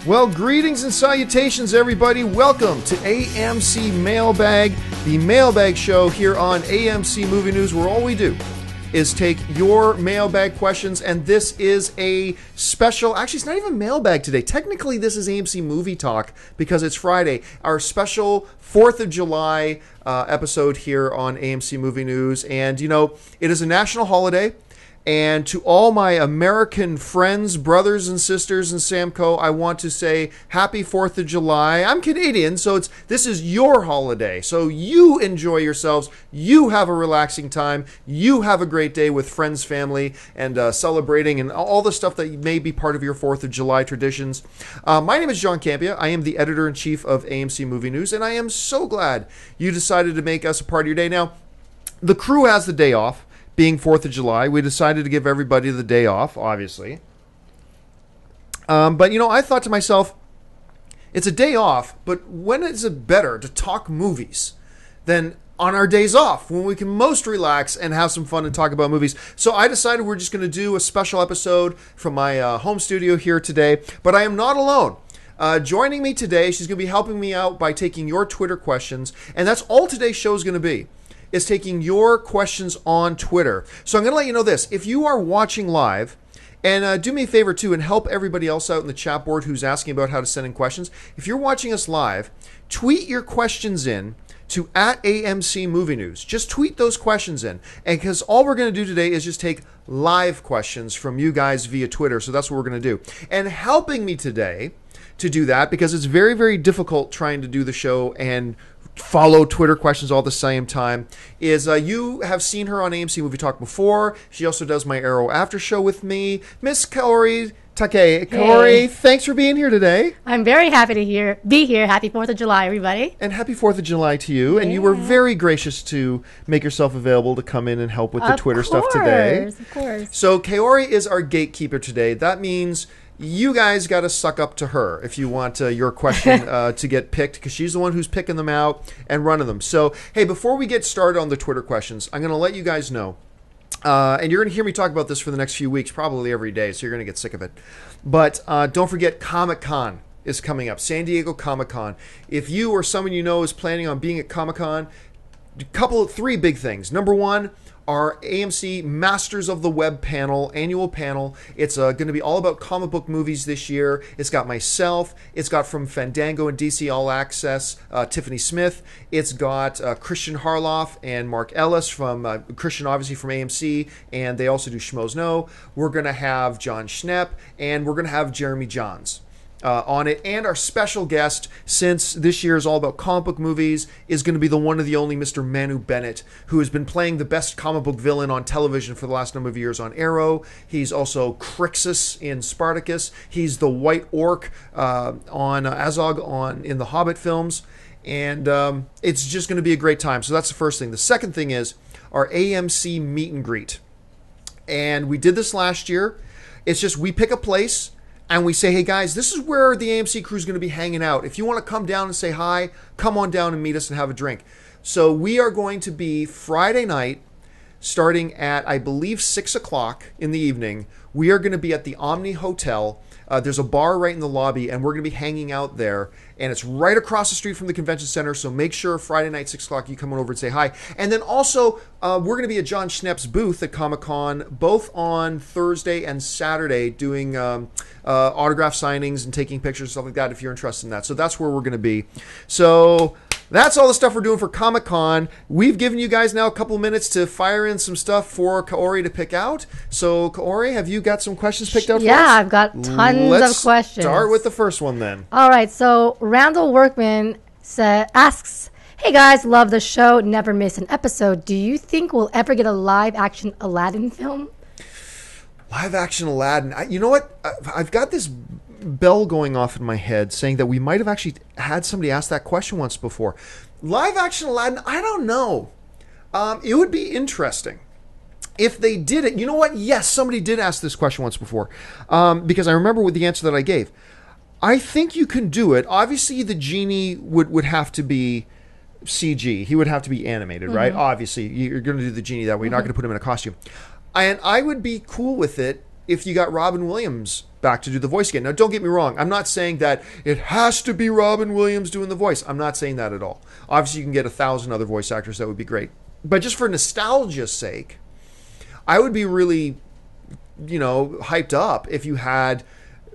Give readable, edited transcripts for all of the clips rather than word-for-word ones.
Well, greetings and salutations, everybody. Welcome to AMC Mailbag, the mailbag show here on AMC Movie News, where all we do is take your mailbag questions, and this is a special, actually it's not even mailbag today. Technically this is AMC Movie Talk because it's Friday, our special 4th of July episode here on AMC Movie News. And you know, it is a national holiday. And to all my American friends, brothers and sisters in Samco, I want to say happy 4th of July. I'm Canadian, so this is your holiday. So you enjoy yourselves. You have a relaxing time. You have a great day with friends, family, and celebrating and all the stuff that may be part of your 4th of July traditions. My name is John Campia. I am the editor-in-chief of AMC Movie News, and I am so glad you decided to make us a part of your day. Now, the crew has the day off. Being 4th of July, we decided to give everybody the day off, obviously. But, you know, I thought to myself, it's a day off, but when is it better to talk movies than on our days off, when we can most relax and have some fun and talk about movies? So I decided we're just going to do a special episode from my home studio here today, but I am not alone. Joining me today, she's going to be helping me out by taking your Twitter questions, and that's all today's show is going to be. Is taking your questions on Twitter. So I'm going to let you know this. If you are watching live, and do me a favor too and help everybody else out in the chat board who's asking about how to send in questions. If you're watching us live, tweet your questions in to @AMC Movie News. Just tweet those questions in. And because all we're going to do today is just take live questions from you guys via Twitter. So that's what we're going to do. And helping me today to do that, because it's very, very difficult trying to do the show and follow Twitter questions all at the same time, is you have seen her on AMC Movie Talk before. She also does my Arrow After Show with me, Miss Kaori Take. Kaori, thanks for being here today. I'm very happy to be here. Happy 4th of July, everybody. And happy 4th of July to you. And you were very gracious to make yourself available to come in and help with the Twitter stuff today. Of course. So Kaori is our gatekeeper today. That means you guys got to suck up to her if you want your question to get picked, because she's the one who's picking them out and running them. So, hey, before we get started on the Twitter questions, I'm going to let you guys know, and you're going to hear me talk about this for the next few weeks, probably every day, so you're going to get sick of it. But don't forget, Comic-Con is coming up, San Diego Comic-Con. If you or someone you know is planning on being at Comic-Con, three big things. Number one, our AMC Masters of the Web panel, annual panel. It's going to be all about comic book movies this year. It's got myself. It's got from Fandango and DC All Access, Tiffany Smith. It's got Christian Harloff and Mark Ellis from Christian, obviously from AMC, and they also do Schmoes Know. We're going to have John Schnepp, and we're going to have Jeremy Johns on it. And our special guest, since this year is all about comic book movies, is going to be the one and the only Mr. Manu Bennett, who has been playing the best comic book villain on television for the last number of years on Arrow. He's also Crixus in Spartacus. He's the White Orc on Azog in the Hobbit films. And it's just going to be a great time. So that's the first thing. The second thing is our AMC meet and greet. And we did this last year. It's just we pick a place and we say, hey guys, this is where the AMC crew is going to be hanging out. If you want to come down and say hi, come on down and meet us and have a drink. So we are going to be Friday night, starting at, I believe, 6 o'clock in the evening. We are going to be at the Omni Hotel. There's a bar right in the lobby, and we're going to be hanging out there. And it's right across the street from the convention center, so make sure Friday night, 6 o'clock, you come on over and say hi. And then also, we're going to be at John Schnepp's booth at Comic-Con, both on Thursday and Saturday, doing autograph signings and taking pictures and stuff like that, if you're interested in that. So that's where we're going to be. So that's all the stuff we're doing for Comic-Con. We've given you guys now a couple minutes to fire in some stuff for Kaori to pick out. So, Kaori, have you got some questions picked out for us? Yeah, I've got tons of questions. Start with the first one then. All right, so Randall Workman asks, hey guys, love the show, never miss an episode. Do you think we'll ever get a live-action Aladdin film? Live-action Aladdin. You know what? I've got this bell going off in my head saying that we might have actually had somebody ask that question once before. Live-action Aladdin, I don't know. It would be interesting if they did it. You know what? Yes, somebody did ask this question once before, because I remember with the answer that I gave. I think you can do it. Obviously, the genie would have to be CG. He would have to be animated, right? Obviously, you're going to do the genie that way. You're not going to put him in a costume. And I would be cool with it if you got Robin Williams back to do the voice again. Now, don't get me wrong. I'm not saying that it has to be Robin Williams doing the voice. I'm not saying that at all. Obviously, you can get 1,000 other voice actors. That would be great. But just for nostalgia's sake, I would be really, hyped up if you had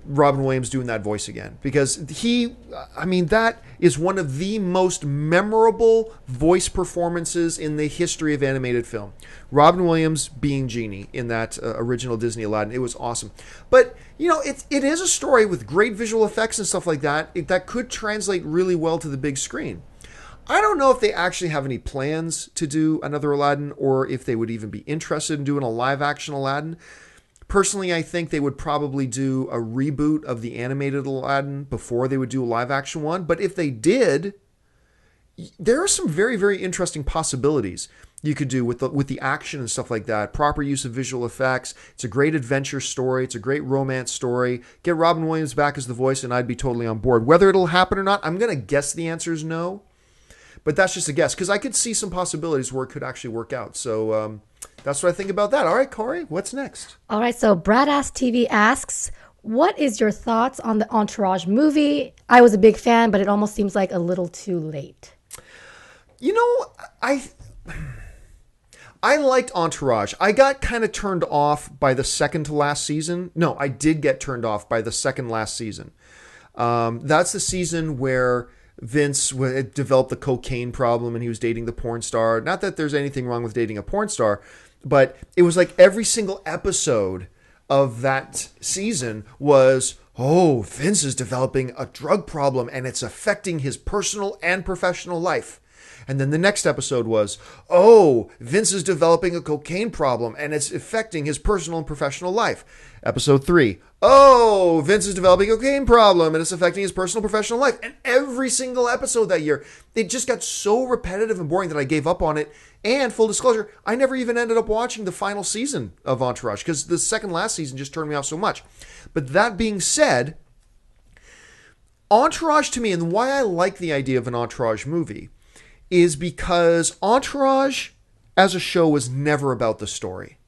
Robin Williams doing that voice again, because that is one of the most memorable voice performances in the history of animated film. Robin Williams being Genie in that original Disney Aladdin. It was awesome. But, it is a story with great visual effects and stuff like that that could translate really well to the big screen. I don't know if they actually have any plans to do another Aladdin, or if they would even be interested in doing a live action Aladdin. Personally, I think they would probably do a reboot of the animated Aladdin before they would do a live action one. But if they did, there are some very, very interesting possibilities you could do with the action and stuff like that. Proper use of visual effects. It's a great adventure story. It's a great romance story. Get Robin Williams back as the voice, and I'd be totally on board. Whether it'll happen or not, I'm going to guess the answer is no. But that's just a guess, because I could see some possibilities where it could actually work out. So that's what I think about that. All right, Corey, what's next? All right, so Bradass TV asks, what is your thoughts on the Entourage movie? I was a big fan, but it almost seems like a little too late. I liked Entourage. I got kind of turned off by the second to last season. No, I did get turned off by the second last season. That's the season where Vince developed the cocaine problem and he was dating the porn star. Not that there's anything wrong with dating a porn star, but it was like every single episode of that season was, oh, Vince is developing a drug problem and it's affecting his personal and professional life. And then the next episode was, oh, Vince is developing a cocaine problem and it's affecting his personal and professional life. Episode 3, oh, Vince is developing a cocaine problem and it's affecting his personal and professional life. And every single episode that year, it just got so repetitive and boring that I gave up on it. And full disclosure, I never even ended up watching the final season of Entourage because the second last season just turned me off so much. But that being said, Entourage to me, and why I like the idea of an Entourage movie, is because Entourage as a show was never about the story.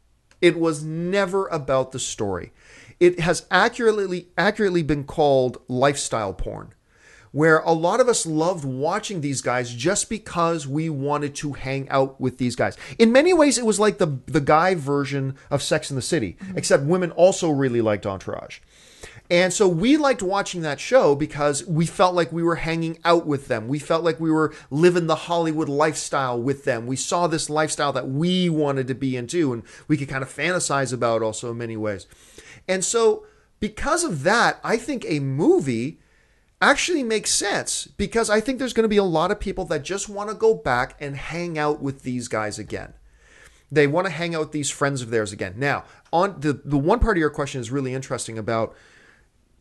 It was never about the story. It has accurately been called lifestyle porn, where a lot of us loved watching these guys just because we wanted to hang out with these guys. In many ways, it was like the guy version of Sex and the City, except women also really liked Entourage. And so we liked watching that show because we felt like we were hanging out with them. We felt like we were living the Hollywood lifestyle with them. We saw this lifestyle that we wanted to be into and we could kind of fantasize about also in many ways. And so because of that, I think a movie actually makes sense, because I think there's going to be a lot of people that just want to go back and hang out with these guys again. They want to hang out with these friends of theirs again. Now, on the one part of your question is really interesting about,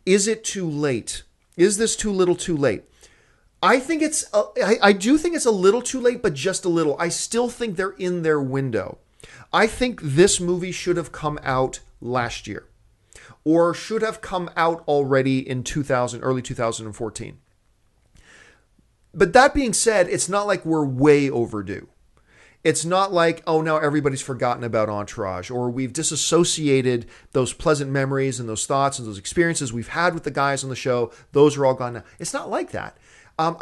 is it too late? Is this too little too late? I think I do think it's a little too late, but just a little. I still think they're in their window. I think this movie should have come out last year, or should have come out already in early 2014. But that being said, it's not like we're way overdue. It's not like, oh, now everybody's forgotten about Entourage, or we've disassociated those pleasant memories and those thoughts and those experiences we've had with the guys on the show. Those are all gone now. It's not like that.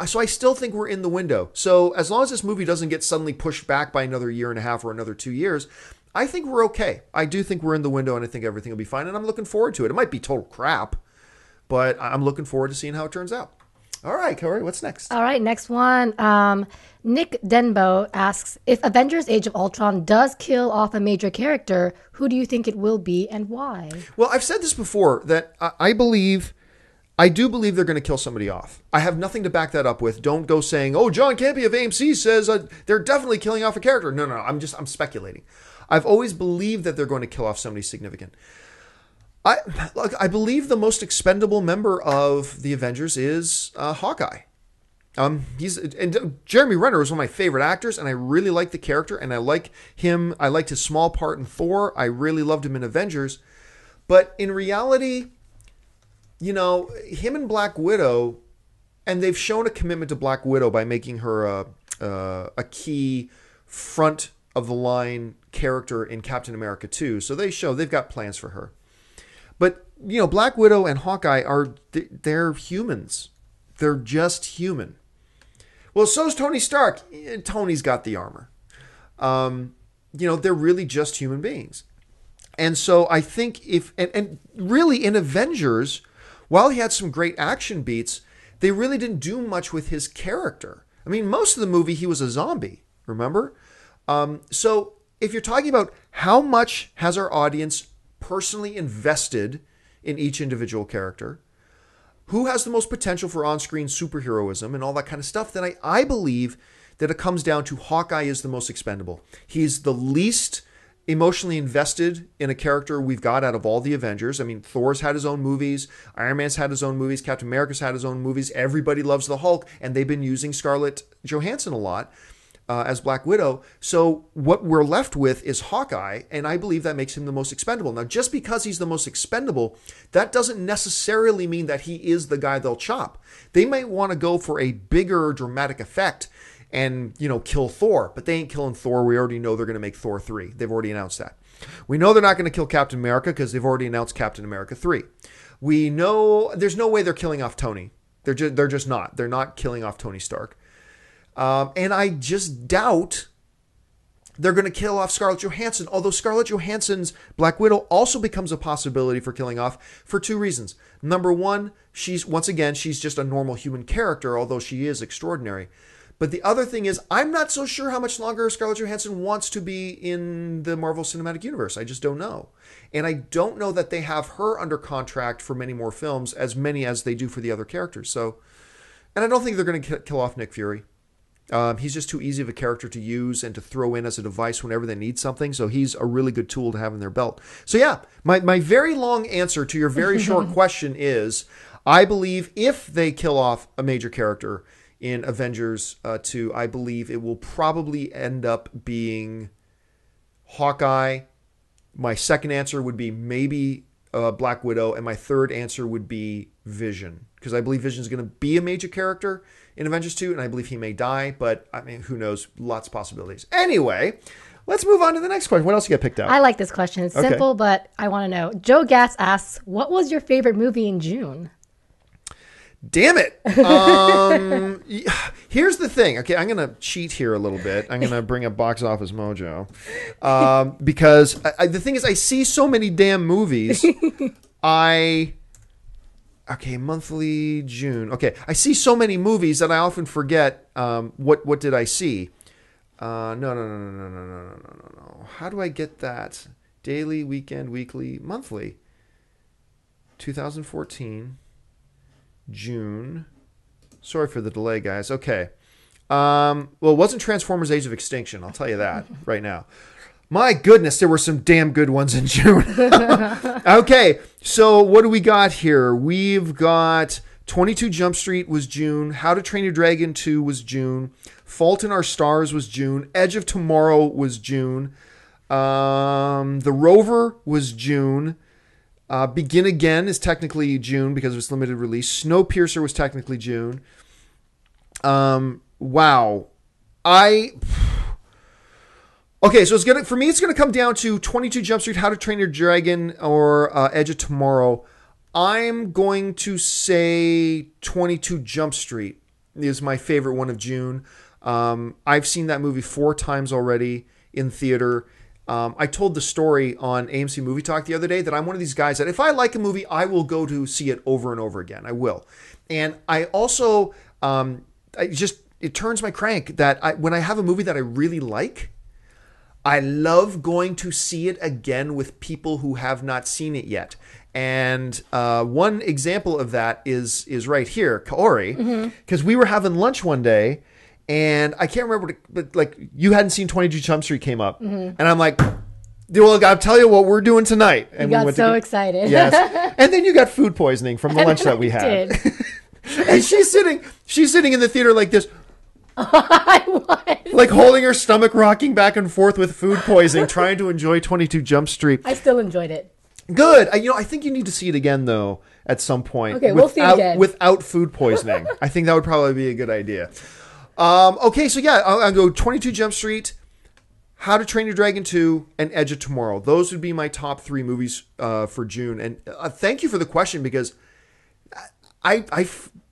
So I still think we're in the window. So as long as this movie doesn't get suddenly pushed back by another year and a half or another 2 years, I think we're okay. I do think we're in the window, and I think everything will be fine. And I'm looking forward to it. It might be total crap, but I'm looking forward to seeing how it turns out. All right, Corey, what's next? All right, next one. Nick Denbo asks, if Avengers Age of Ultron does kill off a major character, who do you think it will be and why? Well, I've said this before, that I do believe they're going to kill somebody off. I have nothing to back that up with. Don't go saying, oh, John Campea of AMC says they're definitely killing off a character. No, I'm speculating. I've always believed that they're going to kill off somebody significant. I believe the most expendable member of the Avengers is Hawkeye. Jeremy Renner was one of my favorite actors, and I really like the character, and I like him. I liked his small part in Thor. I really loved him in Avengers. But in reality, him and Black Widow, and they've shown a commitment to Black Widow by making her a key front of the line character in Captain America 2. So they've got plans for her. But, Black Widow and Hawkeye they're humans. They're just human. Well, so's Tony Stark. Tony's got the armor. They're really just human beings. And so I think and really in Avengers, while he had some great action beats, they really didn't do much with his character. I mean, most of the movie, he was a zombie, remember? So if you're talking about how much has our audience personally invested in each individual character, who has the most potential for on-screen superheroism and all that kind of stuff, then I believe that it comes down to Hawkeye is the most expendable. He's the least emotionally invested in a character we've got out of all the Avengers. I mean, Thor's had his own movies, Iron Man's had his own movies, Captain America's had his own movies, everybody loves the Hulk, and they've been using Scarlett Johansson a lot as Black Widow. So what we're left with is Hawkeye, and I believe that makes him the most expendable. Now, just because he's the most expendable, that doesn't necessarily mean that he is the guy they'll chop. They might want to go for a bigger dramatic effect and, kill Thor. But they ain't killing Thor. We already know they're going to make Thor 3. They've already announced that. We know they're not going to kill Captain America because they've already announced Captain America 3. We know there's no way they're killing off Tony. They're just not. They're not killing off Tony Stark. And I just doubt they're going to kill off Scarlett Johansson, although Scarlett Johansson's Black Widow also becomes a possibility for killing off for two reasons. Number one, she's just a normal human character, although she is extraordinary. But the other thing is, I'm not so sure how much longer Scarlett Johansson wants to be in the Marvel Cinematic Universe. I just don't know. And I don't know that they have her under contract for many more films, as many as they do for the other characters. So, and I don't think they're going to kill off Nick Fury. He's just too easy of a character to use and to throw in as a device whenever they need something. So he's a really good tool to have in their belt. So yeah, my very long answer to your very short question is, I believe if they kill off a major character in Avengers 2, I believe it will probably end up being Hawkeye. My second answer would be maybe Black Widow. And my third answer would be Vision. Because I believe Vision is going to be a major character in Avengers 2, and I believe he may die. But, I mean, who knows? Lots of possibilities. Anyway, let's move on to the next question. What else you got picked out? I like this question. It's simple, but I want to know. Joe Gatz asks, what was your favorite movie in June? Damn it. Here's the thing. Okay, I'm going to cheat here a little bit. I'm going to bring up Box Office Mojo. Because the thing is, I see so many damn movies. Monthly June. Okay, I see so many movies that I often forget what did I see. No. How do I get that? Daily, weekend, weekly, monthly. 2014. June. Sorry for the delay, guys. Okay. Well, it wasn't Transformers Age of Extinction. I'll tell you that right now. My goodness, there were some damn good ones in June. Okay. So what do we got here? We've got 22 Jump Street was June. How to Train Your Dragon 2 was June. Fault in Our Stars was June. Edge of Tomorrow was June. The Rover was June. Begin Again is technically June because of its limited release. Snowpiercer was technically June. Wow. Okay, so for me, it's gonna come down to 22 Jump Street, How to Train Your Dragon, or Edge of Tomorrow. I'm going to say 22 Jump Street is my favorite one of June. I've seen that movie 4 times already in theater. I told the story on AMC Movie Talk the other day that I'm one of these guys that if I like a movie, I will go to see it over and over again. I will. And I also, it turns my crank that when I have a movie that I really like, I love going to see it again with people who have not seen it yet. And one example of that is right here, Kaori, because we were having lunch one day. And I can't remember, but like you hadn't seen 22 Jump Street came up. And I'm like, well, I'll tell you what we're doing tonight. And you got so excited. Yes. And then you got food poisoning from the lunch that we had. And she's sitting in the theater like this. I was. Like holding her stomach, rocking back and forth with food poisoning, trying to enjoy 22 Jump Street. I still enjoyed it. Good. I think you need to see it again, though, at some point. Okay, we'll see it again. Without food poisoning. I think that would probably be a good idea. Okay, so yeah, I'll go 22 Jump Street, How to Train Your Dragon 2, and Edge of Tomorrow. Those would be my top 3 movies for June. And thank you for the question, because I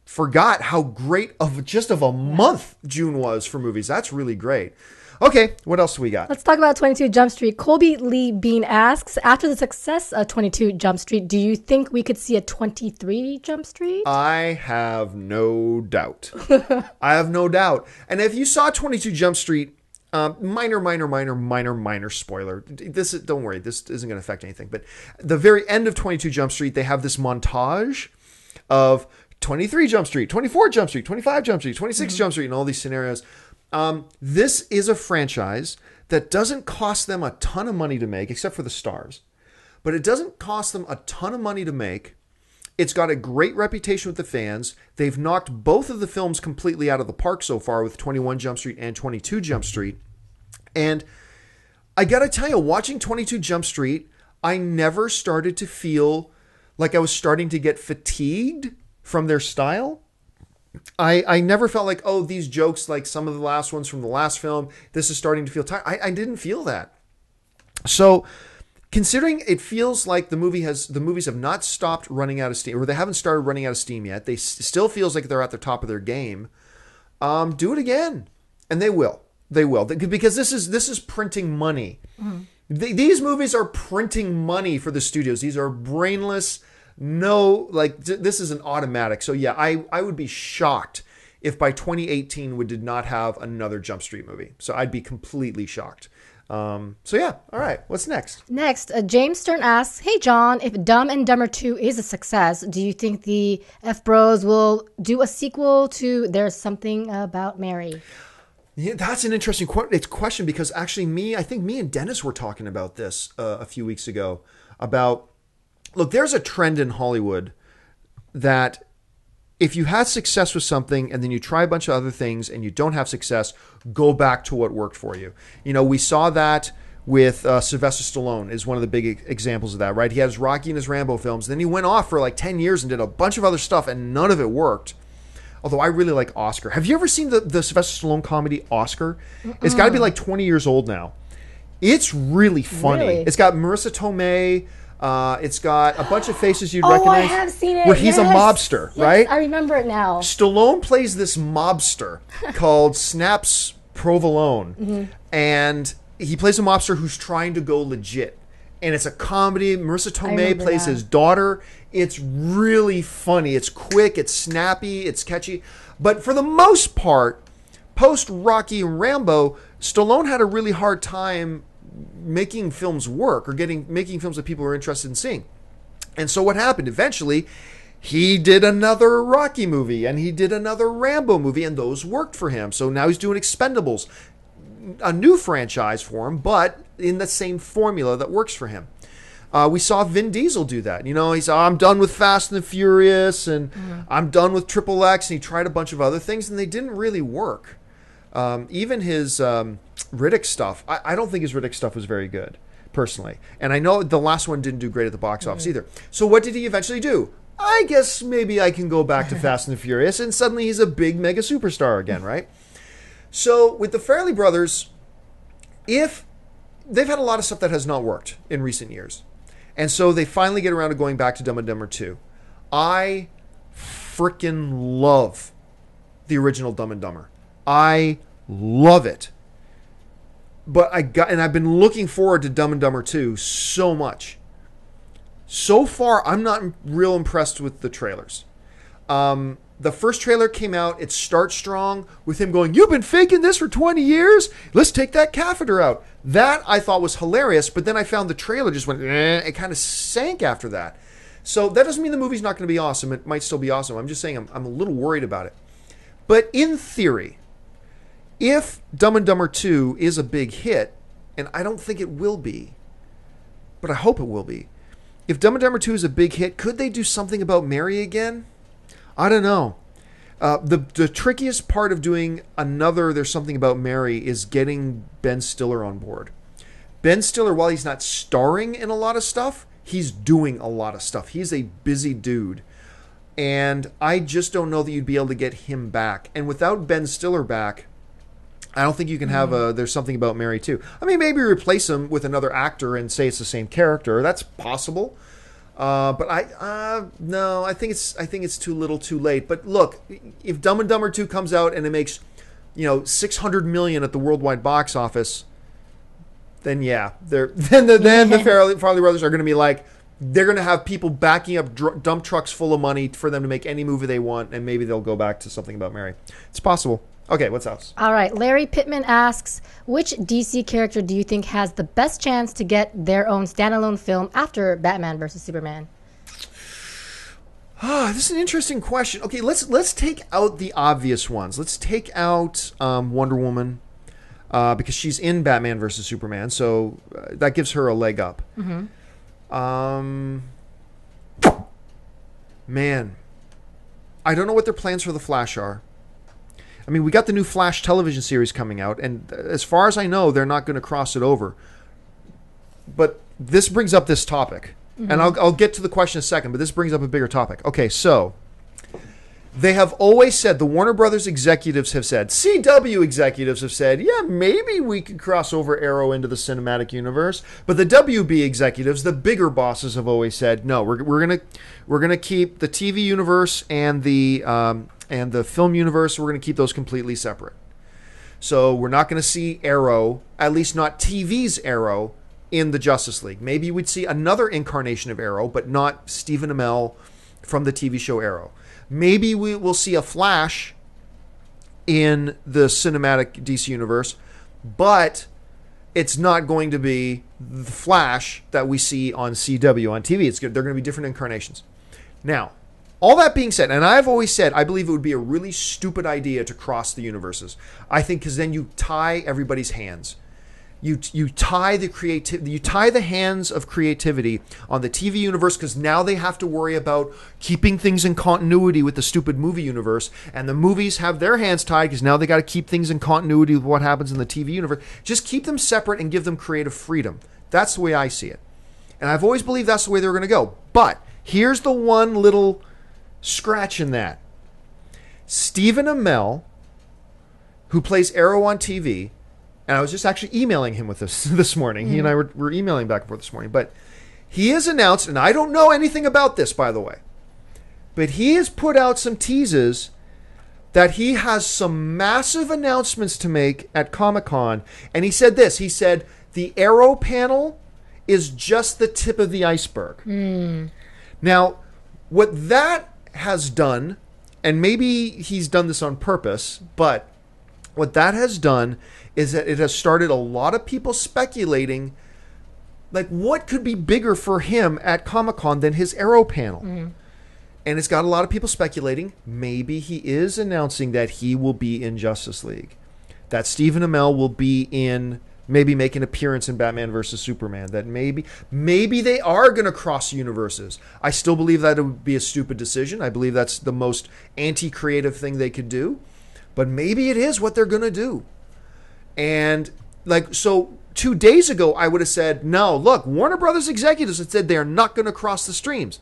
forgot how great of a month June was for movies. That's really great. Okay, what else do we got? Let's talk about 22 Jump Street. Colby Lee Bean asks, after the success of 22 Jump Street, do you think we could see a 23 Jump Street? I have no doubt. I have no doubt. And if you saw 22 Jump Street, minor spoiler. Don't worry, this isn't going to affect anything. But the very end of 22 Jump Street, they have this montage of 23 Jump Street, 24 Jump Street, 25 Jump Street, 26 Jump Street, and all these scenarios. This is a franchise that doesn't cost them a ton of money to make, except for the stars. But it doesn't cost them a ton of money to make. It's got a great reputation with the fans. They've knocked both of the films completely out of the park so far with 21 Jump Street and 22 Jump Street. And I got to tell you, watching 22 Jump Street, I never started to feel like I was starting to get fatigued from their style. I never felt like, oh, these jokes, like some of the last ones from the last film, this is starting to feel tired. I didn't feel that. So considering it feels like the movies have not stopped running out of steam, or they haven't started running out of steam yet, they still feels like they're at the top of their game. Do it again. And they will. They will. Because this is printing money. Mm-hmm. These movies are printing money for the studios. These are brainless. This is an automatic. So yeah, I would be shocked if by 2018 we did not have another Jump Street movie. So I'd be completely shocked. So yeah, all right. What's next? Next, James Stern asks, hey John, if Dumb and Dumber 2 is a success, do you think the F-Bros will do a sequel to There's Something About Mary? Yeah, that's an interesting question, because actually I think me and Dennis were talking about this a few weeks ago about, look, there's a trend in Hollywood that if you had success with something and then you try a bunch of other things and you don't have success, go back to what worked for you. You know, we saw that with Sylvester Stallone is one of the big examples of that, right? He had his Rocky and his Rambo films. Then he went off for like 10 years and did a bunch of other stuff, and none of it worked. Although I really like Oscar. Have you ever seen the Sylvester Stallone comedy Oscar? It's got to be like 20 years old now. It's really funny. Really? It's got Marissa Tomei. It's got a bunch of faces you'd recognize. I have seen it. Where he's a mobster, right? I remember it now. Stallone plays this mobster called Snaps Provolone. And he plays a mobster who's trying to go legit. And it's a comedy. Marissa Tomei plays his daughter. It's really funny. It's quick. It's snappy. It's catchy. But for the most part, post Rocky and Rambo, Stallone had a really hard time making films work, or making films that people are interested in seeing. And so what happened? Eventually, he did another Rocky movie and he did another Rambo movie, and those worked for him. So now he's doing Expendables, a new franchise for him, but in the same formula that works for him. We saw Vin Diesel do that. You know, he said, I'm done with Fast and the Furious, and I'm done with Triple X, and he tried a bunch of other things, and they didn't really work. Even his Riddick stuff, I don't think his Riddick stuff was very good, personally. And I know the last one didn't do great at the box office either. So what did he eventually do? I guess maybe I can go back to Fast and the Furious, and suddenly he's a big mega superstar again, right? So with the Farrelly brothers, if they've had a lot of stuff that has not worked in recent years, and so they finally get around to going back to Dumb and Dumber 2. I freaking love the original Dumb and Dumber. I love it. But I've been looking forward to Dumb and Dumber 2 so much. So far, I'm not real impressed with the trailers. The first trailer came out. It starts strong with him going, "You've been faking this for 20 years? Let's take that catheter out." That I thought was hilarious, but then I found the trailer just went, it kind of sank after that. So that doesn't mean the movie's not going to be awesome. It might still be awesome. I'm just saying I'm a little worried about it. But in theory, if Dumb and Dumber 2 is a big hit, and I don't think it will be, but I hope it will be. If Dumb and Dumber 2 is a big hit, could they do something about Mary again? I don't know. The trickiest part of doing another There's Something About Mary is getting Ben Stiller on board. Ben Stiller, while he's not starring in a lot of stuff, he's doing a lot of stuff. He's a busy dude. And I just don't know that you'd be able to get him back. And without Ben Stiller back, I don't think you can have a There's Something About Mary too. I mean, maybe replace him with another actor and say it's the same character. That's possible. But no, I think it's too little, too late. But look, if Dumb and Dumber 2 comes out and it makes, 600 million at the worldwide box office, then yeah, then the Farley brothers are going to be like, they're going to have people backing up dump trucks full of money for them to make any movie they want, and maybe they'll go back to Something About Mary. It's possible. Okay, what's else? All right, Larry Pittman asks, which DC character do you think has the best chance to get their own standalone film after Batman versus Superman? This is an interesting question. Okay, let's take out the obvious ones. Let's take out Wonder Woman because she's in Batman versus Superman, so that gives her a leg up. Man, I don't know what their plans for the Flash are. I mean, we got the new Flash television series coming out, and as far as I know, they're not going to cross it over. But this brings up this topic, and I'll get to the question in a second, but this brings up a bigger topic. Okay, so they have always said, the Warner Brothers executives have said, CW executives have said, yeah, maybe we could cross over Arrow into the cinematic universe. But the WB executives, the bigger bosses, have always said, no, we're gonna keep the TV universe and the film universe. We're gonna keep those completely separate. So we're not gonna see Arrow, at least not TV's Arrow, in the Justice League. Maybe we'd see another incarnation of Arrow, but not Stephen Amell from the TV show Arrow. Maybe we will see a Flash in the cinematic DC universe, but it's not going to be the Flash that we see on CW on TV. They're going to be different incarnations. Now, all that being said, and I've always said, I believe it would be a really stupid idea to cross the universes. I think because then you tie everybody's hands. You tie the hands of creativity on the TV universe, because now they have to worry about keeping things in continuity with the stupid movie universe, and the movies have their hands tied because now they got to keep things in continuity with what happens in the TV universe. Just keep them separate and give them creative freedom. That's the way I see it, and I've always believed that's the way they were going to go. But here's the one little scratch in that: Stephen Amell, who plays Arrow on TV. And I was just actually emailing him with this morning. He and I were emailing back and forth this morning. But he has announced, and I don't know anything about this, by the way, but he has put out some teases that he has some massive announcements to make at Comic-Con. And he said this. He said, the Arrow panel is just the tip of the iceberg. Now, what that has done, and maybe he's done this on purpose, but what that has done is that it has started a lot of people speculating, like, what could be bigger for him at Comic-Con than his Arrow panel? And it's got a lot of people speculating, maybe he is announcing that he will be in Justice League. That Stephen Amell will be in, maybe make an appearance in Batman versus Superman. That maybe they are going to cross universes. I still believe that it would be a stupid decision. I believe that's the most anti-creative thing they could do. But maybe it is what they're going to do. And so 2 days ago, I would have said, no, look, Warner Brothers executives had said they are not going to cross the streams.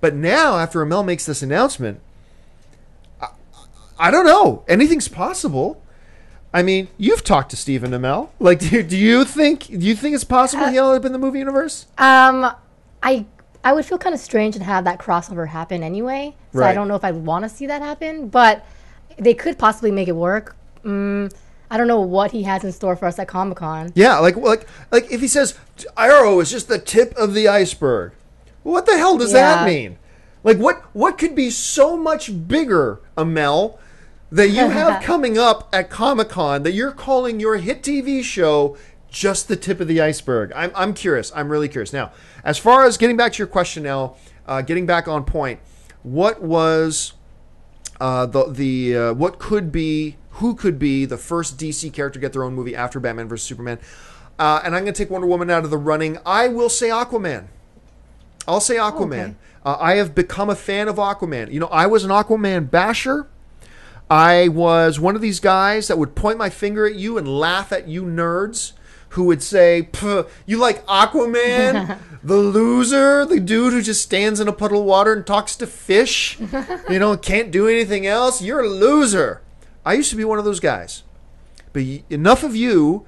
But now, after Amell makes this announcement, I don't know. Anything's possible. I mean, you've talked to Stephen Amell. Like, do you think it's possible he'll end up in the movie universe? I would feel kind of strange to have that crossover happen anyway. So right. I don't know if I'd want to see that happen, but they could possibly make it work. I don't know what he has in store for us at Comic-Con. Yeah, like if he says Arrow is just the tip of the iceberg, what the hell does that mean? Like, what could be so much bigger, Amell, that you have coming up at Comic-Con that you're calling your hit TV show just the tip of the iceberg? I'm curious. I'm really curious. Now, as far as getting back to your question now, getting back on point, what was what could be, who could be the first DC character to get their own movie after Batman vs. Superman? And I'm going to take Wonder Woman out of the running. I will say Aquaman. I'll say Aquaman. Okay. I have become a fan of Aquaman. You know, I was an Aquaman basher. I was one of these guys that would point my finger at you and laugh at you nerds who would say, you like Aquaman? The loser? The dude who just stands in a puddle of water and talks to fish? You know, can't do anything else? You're a loser. I used to be one of those guys. but enough of you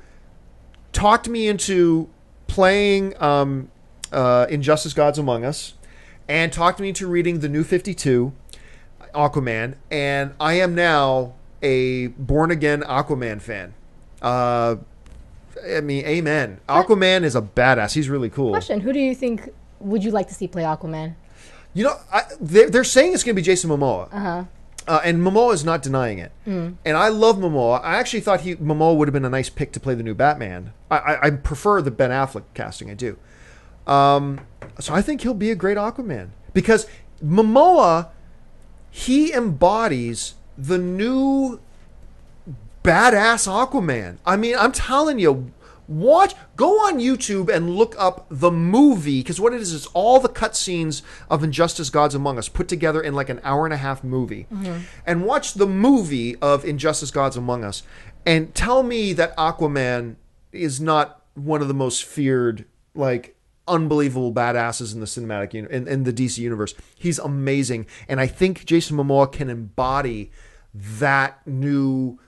talked me into playing Injustice: Gods Among Us, and talked me into reading the New 52, Aquaman, and I am now a born-again Aquaman fan. I mean, amen. Aquaman is a badass. He's really cool. Question: who do you think would you like to see play Aquaman? You know, they're saying it's going to be Jason Momoa. Uh-huh. And Momoa is not denying it. And I love Momoa. I actually thought Momoa would have been a nice pick to play the new Batman. I prefer the Ben Affleck casting. I do. So I think he'll be a great Aquaman. Because Momoa, he embodies the new badass Aquaman. I mean, I'm telling you, go on YouTube and look up the movie, because what it is all the cutscenes of Injustice: Gods Among Us put together in like an hour-and-a-half movie. And watch the movie of Injustice: Gods Among Us and tell me that Aquaman is not one of the most feared, like, unbelievable badasses in the cinematic in the DC universe. He's amazing, and I think Jason Momoa can embody that new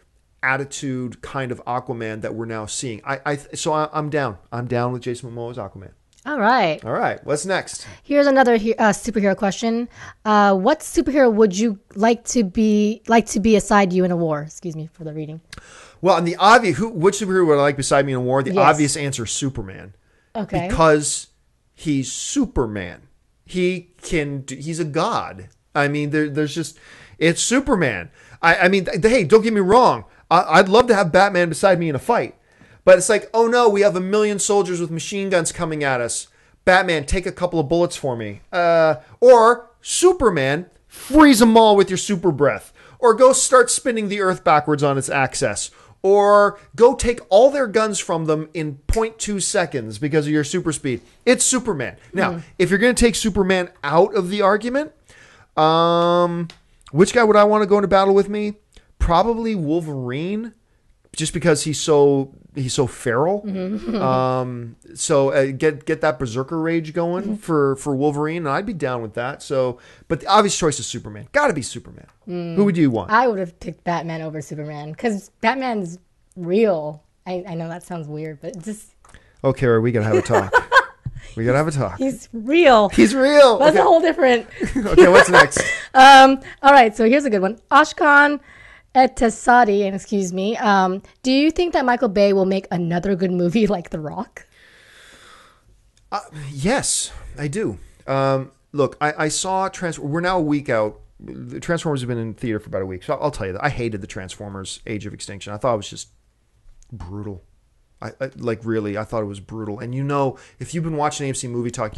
attitude kind of Aquaman that we're now seeing. So I'm down. I'm down with Jason Momoa's Aquaman. All right. What's next? Here's another superhero question. What superhero would you like to be beside you in a war? Excuse me for the reading. Well, and the obvious, which superhero would I like beside me in a war? The obvious answer is Superman. Okay. Because he's Superman. He's a god. I mean, it's Superman. I mean, hey, don't get me wrong. I'd love to have Batman beside me in a fight. But it's like, oh no, we have 1 million soldiers with machine guns coming at us. Batman, take a couple of bullets for me. Or Superman, freeze them all with your super breath. Or go start spinning the earth backwards on its axis. Or go take all their guns from them in 0.2 seconds because of your super speed. It's Superman. Now, if you're going to take Superman out of the argument, which guy would I want to go into battle with me? Probably Wolverine, just because he's so feral. So get that berserker rage going for Wolverine, and I'd be down with that. So, but the obvious choice is Superman. Got to be Superman. Who would you want? I would have picked Batman over Superman because Batman's real. I know that sounds weird, but just okay. We gotta have a talk. We gotta have a talk. He's real. He's real. That's a whole different. Okay, what's next? All right, so here's a good one. Ashkan Etasadi, and excuse me. Do you think that Michael Bay will make another good movie like The Rock? Yes, I do. Look, I saw We're now a week out. The Transformers have been in theater for about a week, so I'll tell you that I hated the Transformers: Age of Extinction. I thought it was just brutal. I thought it was brutal. And if you've been watching AMC Movie Talk,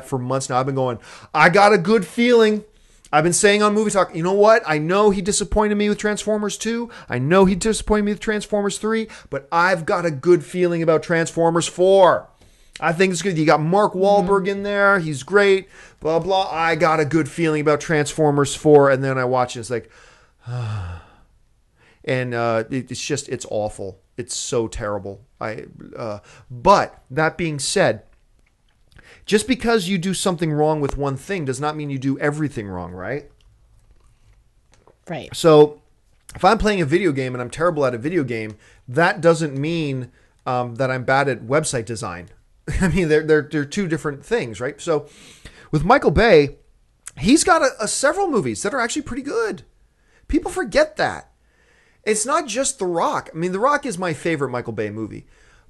for months now I've been going, I got a good feeling. I've been saying on Movie Talk, you know what? I know he disappointed me with Transformers 2. I know he disappointed me with Transformers 3. But I've got a good feeling about Transformers 4. I think it's good. You got Mark Wahlberg in there. He's great. Blah, blah. I got a good feeling about Transformers 4. And then I watch it. It's like, and it's awful. It's so terrible. But that being said, just because you do something wrong with one thing does not mean you do everything wrong, right? Right. So if I'm playing a video game and I'm terrible at a video game, that doesn't mean that I'm bad at website design. I mean, they're two different things, right? So with Michael Bay, he's got several movies that are actually pretty good. People forget that. It's not just The Rock. I mean, The Rock is my favorite Michael Bay movie.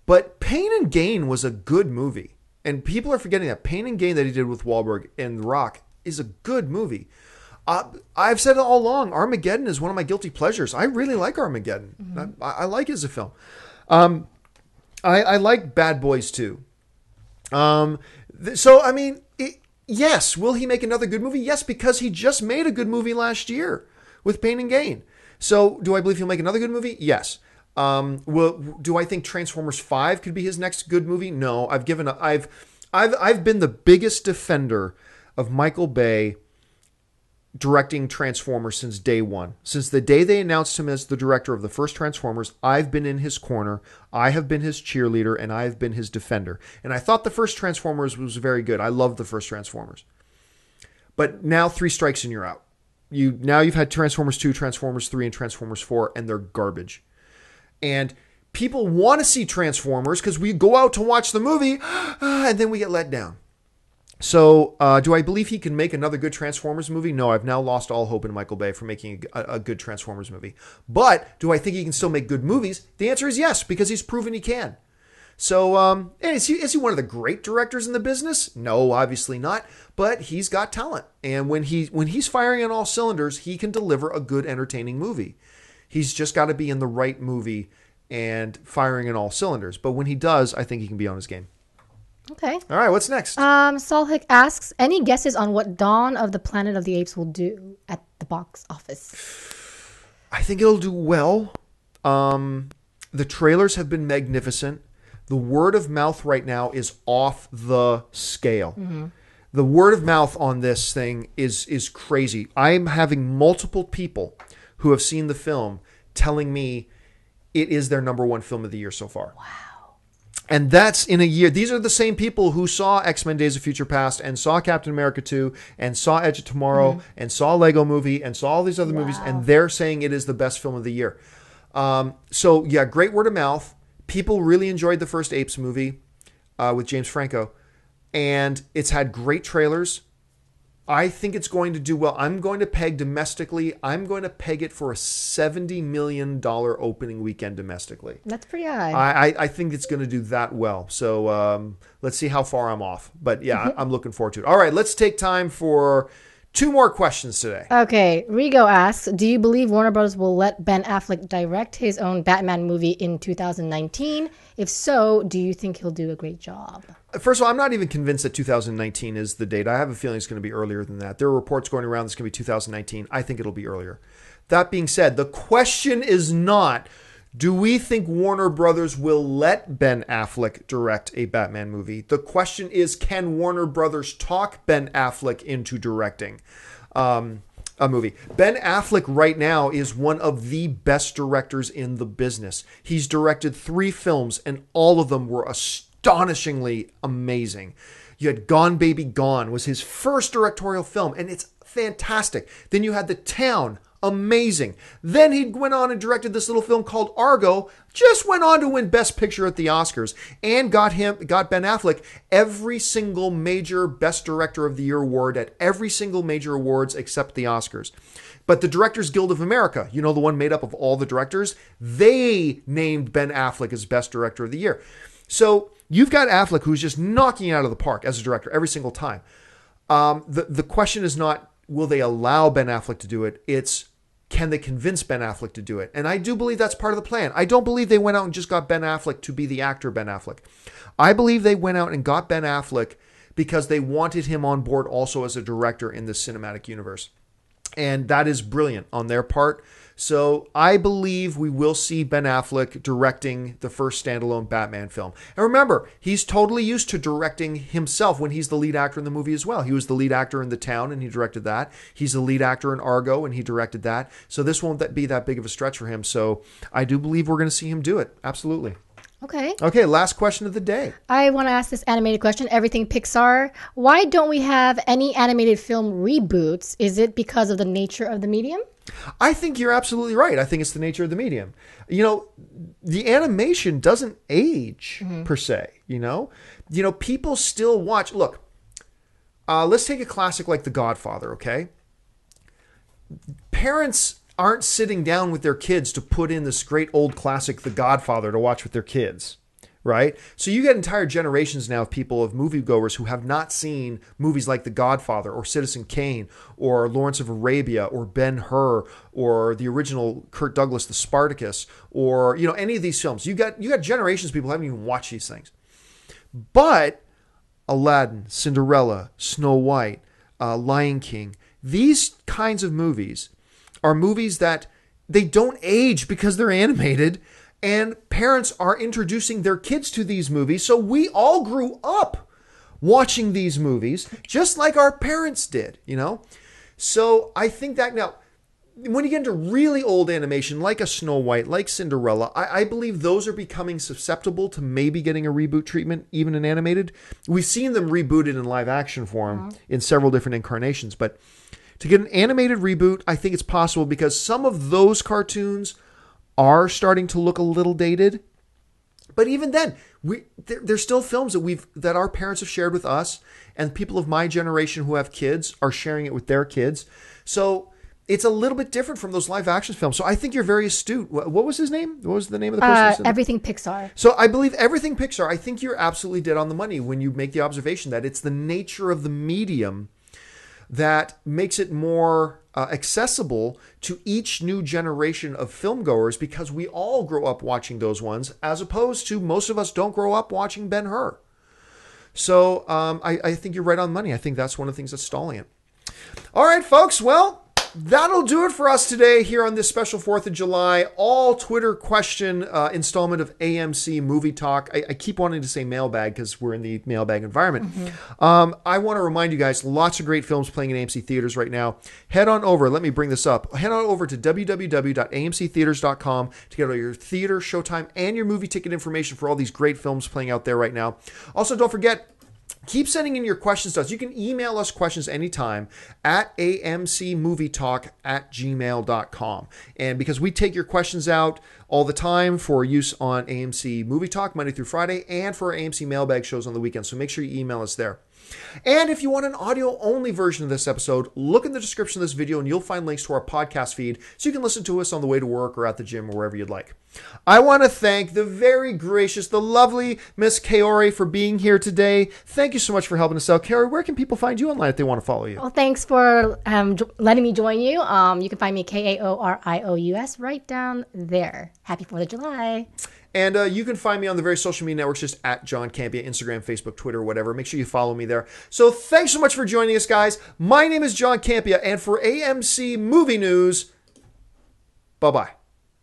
But Pain and Gain was a good movie. And people are forgetting that. Pain and Gain that he did with Wahlberg and The Rock is a good movie. I've said it all along. Armageddon is one of my guilty pleasures. I really like Armageddon. I like it as a film. I like Bad Boys too. So, I mean, yes. Will he make another good movie? Yes, because he just made a good movie last year with Pain and Gain. So, do I believe he'll make another good movie? Yes. Do I think Transformers 5 could be his next good movie? No, I've given up. I've been the biggest defender of Michael Bay directing Transformers since day one. Since the day they announced him as the director of the first Transformers, I've been in his corner. I have been his cheerleader, and I've been his defender. And I thought the first Transformers was very good. I loved the first Transformers. But now 3 strikes and you're out. You've had Transformers 2, Transformers 3, and Transformers 4, and they're garbage. And people want to see Transformers because we go out to watch the movie and then we get let down. So do I believe he can make another good Transformers movie? No, I've now lost all hope in Michael Bay for making a good Transformers movie. But do I think he can still make good movies? The answer is yes, because he's proven he can. So is he one of the great directors in the business? No, obviously not. But he's got talent. And when he's firing on all cylinders, he can deliver a good, entertaining movie. He's just got to be in the right movie and firing on all cylinders. But when he does, I think he can be on his game. Okay. All right, what's next? Salhick asks, any guesses on what Dawn of the Planet of the Apes will do at the box office? I think it'll do well. The trailers have been magnificent. The word of mouth right now is off the scale. Mm-hmm. The word of mouth on this thing is crazy. I'm having multiple people who have seen the film telling me it is their number one film of the year so far. Wow. And that's in a year. These are the same people who saw X-Men Days of Future Past and saw Captain America 2 and saw Edge of Tomorrow and saw Lego Movie and saw all these other movies, and they're saying it is the best film of the year. So, yeah, great word of mouth. People really enjoyed the first Apes movie with James Franco, and it's had great trailers. I think it's going to do well. I'm going to peg domestically. I'm going to peg it for a $70 million opening weekend domestically. That's pretty high. I think it's going to do that well. So let's see how far I'm off. But yeah, I'm looking forward to it. All right, let's take time for 2 more questions today. Okay, Rigo asks, do you believe Warner Bros. Will let Ben Affleck direct his own Batman movie in 2019? If so, do you think he'll do a great job? First of all, I'm not even convinced that 2019 is the date. I have a feeling it's going to be earlier than that. There are reports going around that's going to be 2019. I think it'll be earlier. That being said, the question is not, do we think Warner Brothers will let Ben Affleck direct a Batman movie? The question is, can Warner Brothers talk Ben Affleck into directing a movie? Ben Affleck right now is one of the best directors in the business. He's directed 3 films, and all of them were astonishingly amazing. You had Gone Baby Gone was his first directorial film, and it's fantastic. Then you had The Town. Amazing. Then he went on and directed this little film called Argo, just went on to win Best Picture at the Oscars, and got Ben Affleck every single major Best Director of the Year award at every single major awards except the Oscars. But the Directors Guild of America, you know, the one made up of all the directors, they named Ben Affleck as Best Director of the Year. So you've got Affleck who's just knocking it out of the park as a director every single time. The question is not, will they allow Ben Affleck to do it? It's, can they convince Ben Affleck to do it? And I do believe that's part of the plan. I don't believe they went out and just got Ben Affleck to be the actor Ben Affleck. I believe they went out and got Ben Affleck because they wanted him on board also as a director in the cinematic universe. And that is brilliant on their part. So I believe we will see Ben Affleck directing the first standalone Batman film. And remember, he's totally used to directing himself when he's the lead actor in the movie as well. He was the lead actor in The Town, and he directed that. He's the lead actor in Argo, and he directed that. So this won't be that big of a stretch for him. So I do believe we're going to see him do it. Absolutely. Okay, last question of the day. I want to ask this animated question. Everything Pixar. Why don't we have any animated film reboots? Is it because of the nature of the medium? I think you're absolutely right. I think it's the nature of the medium. You know, the animation doesn't age per se, you know? You know, people still watch. Look, let's take a classic like The Godfather, okay? Parents aren't sitting down with their kids to put in this great old classic, The Godfather, to watch with their kids, right? So you get entire generations now of people, of moviegoers who have not seen movies like The Godfather or Citizen Kane or Lawrence of Arabia or Ben-Hur or the original Kirk Douglas, The Spartacus, or, you know, any of these films. You got generations of people who haven't even watched these things. But Aladdin, Cinderella, Snow White, Lion King, these kinds of movies are movies that they don't age because they're animated, and parents are introducing their kids to these movies. So we all grew up watching these movies just like our parents did, you know? So I think that now, when you get into really old animation, like a Snow White, like Cinderella, I believe those are becoming susceptible to maybe getting a reboot treatment, even in animated. We've seen them rebooted in live action form in several different incarnations, but to get an animated reboot, I think it's possible because some of those cartoons are starting to look a little dated. But even then, there's still films that our parents have shared with us, and people of my generation who have kids are sharing it with their kids. So it's a little bit different from those live action films. So I think you're very astute. What was his name? What was the name of the person? Everything Pixar. So I believe Everything Pixar. I think you're absolutely dead on the money when you make the observation that it's the nature of the medium that makes it more accessible to each new generation of filmgoers, because we all grow up watching those ones, as opposed to most of us don't grow up watching Ben-Hur. So I think you're right on money. I think that's one of the things that's stalling it. All right, folks. Well, that'll do it for us today here on this special 4th of July all Twitter question installment of AMC Movie Talk. I keep wanting to say mailbag because we're in the mailbag environment. I want to remind you guys, lots of great films playing in AMC theaters right now. Head on over. Let me bring this up. Head on over to www.amctheaters.com to get all your theater, showtime, and your movie ticket information for all these great films playing out there right now. Also, don't forget, keep sending in your questions to us. You can email us questions anytime at amcmovietalk@gmail.com. And because we take your questions out all the time for use on AMC Movie Talk Monday through Friday and for our AMC mailbag shows on the weekend. So make sure you email us there. And if you want an audio-only version of this episode, look in the description of this video and you'll find links to our podcast feed so you can listen to us on the way to work or at the gym or wherever you'd like. I want to thank the very gracious, the lovely Miss Kaori for being here today. Thank you so much for helping us out. Kaori, where can people find you online if they want to follow you? Well, thanks for letting me join you. You can find me KAORIOUS right down there. Happy 4th of July. And you can find me on the various social media networks, just at John Campia, Instagram, Facebook, Twitter, whatever. Make sure you follow me there. So thanks so much for joining us, guys. My name is John Campia, and for AMC Movie News, bye-bye.